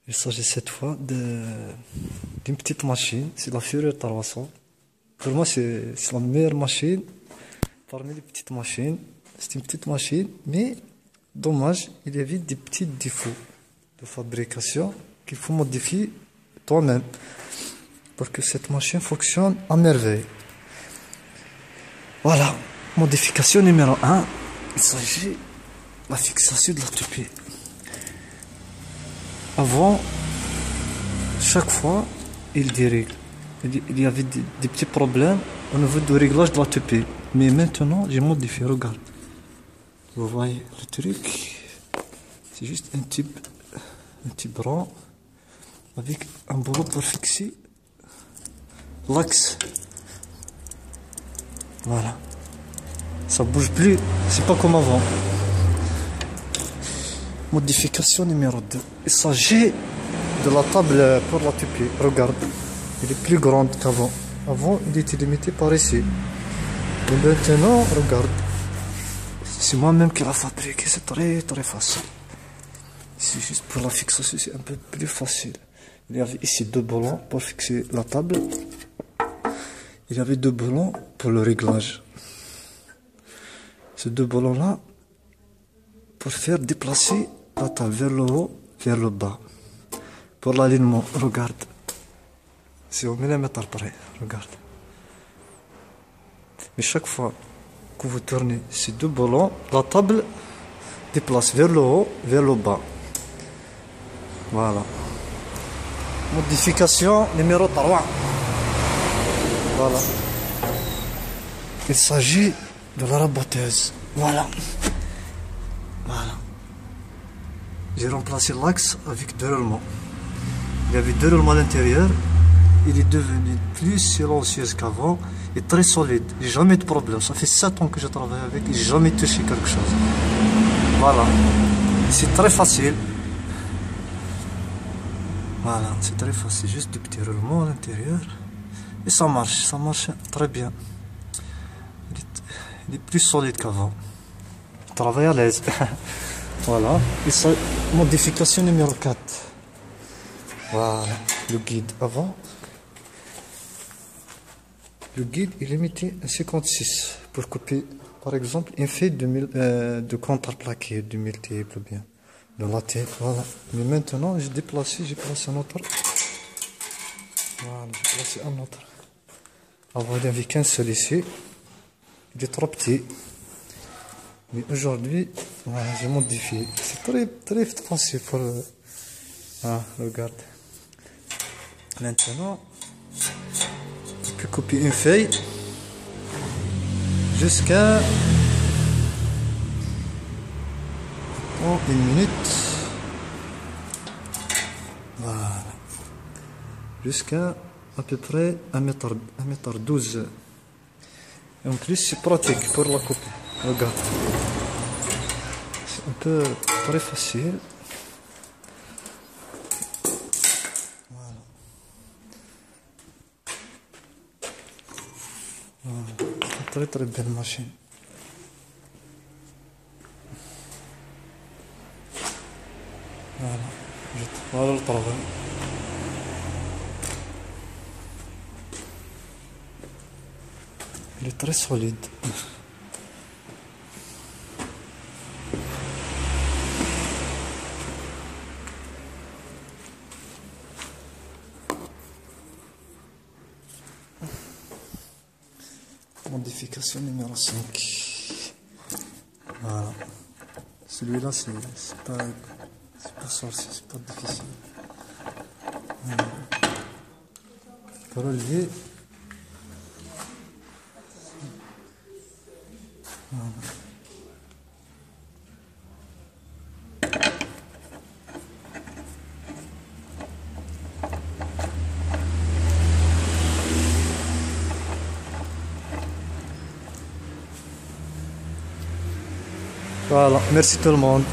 Il s'agit cette fois d'une petite machine, c'est la Furer 300. Pour moi, c'est la meilleure machine parmi les petites machines. C'est une petite machine, mais dommage, il y avait des petits défauts de fabrication qu'il faut modifier toi-même pour que cette machine fonctionne à merveille. Voilà, modification numéro 1, il s'agit de la fixation de la tupée. Avant, chaque fois, il dérègle. Il y avait des petits problèmes au niveau du réglage de la tupée. Mais maintenant, j'ai modifié, regarde. Vous voyez le truc, c'est juste un petit bras avec un boulot pour fixer l'axe. Voilà. Ça bouge plus, c'est pas comme avant. Modification numéro 2. Il s'agit de la table pour la tupée. Regarde, elle est plus grande qu'avant. Avant, il était limité par ici. Mais maintenant, regarde. C'est moi-même qui l'ai fabriqué, c'est très facile. C'est juste pour la fixation, c'est un peu plus facile. Il y avait ici 2 boulons pour fixer la table. Il y avait 2 boulons pour le réglage. Ces 2 boulons-là, pour faire déplacer la table vers le haut, vers le bas. Pour l'alignement, regarde. C'est au millimètre près, regarde. Mais chaque fois que vous tournez ces 2 boulons, la table déplace vers le haut, vers le bas. Voilà. Modification numéro 3. Voilà. Il s'agit de la raboteuse. Voilà. Voilà. J'ai remplacé l'axe avec 2 roulements. Il y avait 2 roulements à l'intérieur. Il est devenu plus silencieux qu'avant et très solide. J'ai jamais eu de problème. Ça fait 7 ans que je travaille avec et j'ai jamais touché quelque chose. Voilà. C'est très facile. Voilà, c'est très facile. Juste des petits roulements à l'intérieur. Et ça marche très bien. Il est plus solide qu'avant. Je travaille à l'aise. Voilà. Et ça, modification numéro 4. Voilà. Le guide avant. Le guide est limité à 56 pour couper, par exemple, un fait de contreplaqué, du multiple ou bien de la tête. Voilà. Mais maintenant, j'ai placé un autre. Voilà, j'ai placé un autre. Avant, il n'y avait qu'un seul ici. Il est trop petit. Mais aujourd'hui, voilà, j'ai modifié. C'est très facile pour... Ah, regarde. Maintenant, je peux couper une feuille jusqu'à... Oh, 1 minute. Voilà. Jusqu'à à peu près 1m12. Et en plus, c'est pratique pour la couper. Regarde. C'est un peu très facile. Voilà. Très belle machine. Voilà le travail. Il est très solide. Modification numéro 5. Voilà. Celui-là, c'est pas sorcier, c'est pas difficile. Voilà. Pour relever. Voilà. Voilà, merci tout le monde.